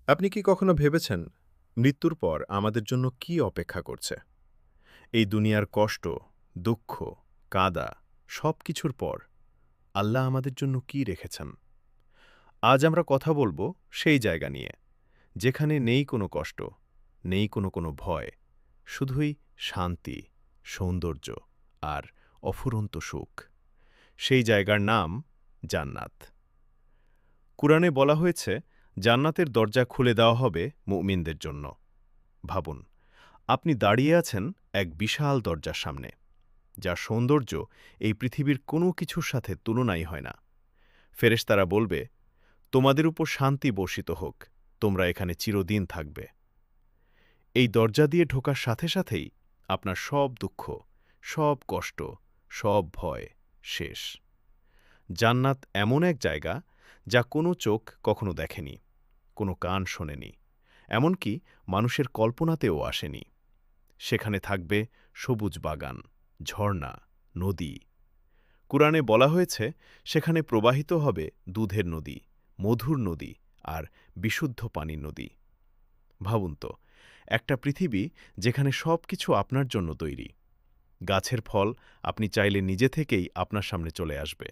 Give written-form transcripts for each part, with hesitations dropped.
আপনি কি কখনো ভেবেছেন, মৃত্যুর পর আমাদের জন্য কি অপেক্ষা করছে? এই দুনিয়ার কষ্ট, দুঃখ, কাঁদা সবকিছুর পর আল্লাহ আমাদের জন্য কি রেখেছেন? আজ আমরা কথা বলবো সেই জায়গা নিয়ে, যেখানে নেই কোনো কষ্ট, নেই কোনো ভয়, শুধুই শান্তি, সৌন্দর্য আর অফুরন্ত সুখ। সেই জায়গার নাম জান্নাত। কুরআনে বলা হয়েছে, জান্নাতের দরজা খুলে দেওয়া হবে মুমিনদের জন্য। ভাবুন, আপনি দাঁড়িয়ে আছেন এক বিশাল দরজার সামনে, যার সৌন্দর্য এই পৃথিবীর কোনো কিছুর সাথে তুলনাই হয় না। ফেরেশতারা বলবে, তোমাদের উপর শান্তি বর্ষিত হোক, তোমরা এখানে চিরদিন থাকবে। এই দরজা দিয়ে ঢোকার সাথে সাথেই আপনার সব দুঃখ, সব কষ্ট, সব ভয় শেষ। জান্নাত এমন এক জায়গা, যা কোনো চোখ কখনো দেখেনি, কোনো কান শোনেনি, এমনকি মানুষের কল্পনাতেও আসেনি। সেখানে থাকবে সবুজ বাগান, ঝর্ণা, নদী। কুরআনে বলা হয়েছে, সেখানে প্রবাহিত হবে দুধের নদী, মধুর নদী আর বিশুদ্ধ পানির নদী। ভাবুন তো, একটা পৃথিবী যেখানে সবকিছু আপনার জন্য তৈরি। গাছের ফল আপনি চাইলে নিজে থেকেই আপনার সামনে চলে আসবে।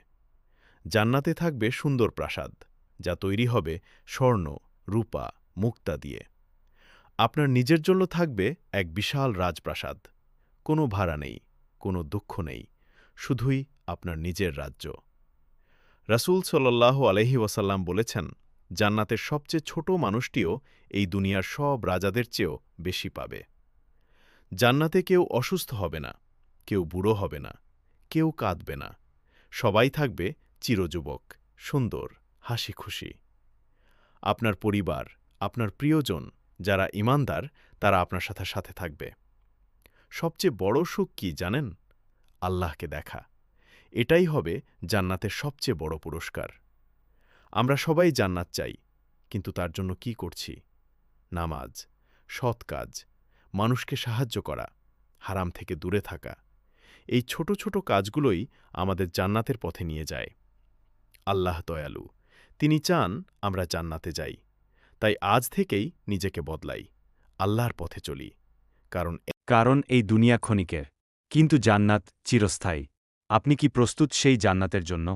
জান্নাতে থাকবে সুন্দর প্রাসাদ, যা তৈরি হবে স্বর্ণ, রূপা, মুক্তা দিয়ে। আপনার নিজের জন্য থাকবে এক বিশাল রাজপ্রাসাদ। কোনো ভাড়া নেই, কোনো দুঃখ নেই, শুধুই আপনার নিজের রাজ্য। রাসূল সাল্লাল্লাহু আলাইহি ওয়াসাল্লাম বলেছেন, জান্নাতের সবচেয়ে ছোট মানুষটিও এই দুনিয়ার সব রাজাদের চেয়েও বেশি পাবে। জান্নাতে কেউ অসুস্থ হবে না, কেউ বুড়ো হবে না, কেউ কাঁদবে না। সবাই থাকবে চিরযুবক, সুন্দর, হাসিখুশি। আপনার পরিবার, আপনার প্রিয়জন, যারা ঈমানদার, তারা আপনার সাথে সাথে থাকবে। সবচেয়ে বড় সুখ কি জানেন? আল্লাহকে দেখা। এটাই হবে জান্নাতের সবচেয়ে বড় পুরস্কার। আমরা সবাই জান্নাত চাই, কিন্তু তার জন্য কি করছি? নামাজ, সৎ কাজ, মানুষকে সাহায্য করা, হারাম থেকে দূরে থাকা। এই ছোট ছোট কাজগুলোই আমাদের জান্নাতের পথে নিয়ে যায়। আল্লাহ দয়ালু, তিনি চান আমরা জান্নাতে যাই। তাই আজ থেকেই নিজেকে বদলাই, আল্লাহর পথে চলি। কারণ কারণ এই দুনিয়া ক্ষণিকের, কিন্তু জান্নাত চিরস্থায়ী। আপনি কি প্রস্তুত সেই জান্নাতের জন্য?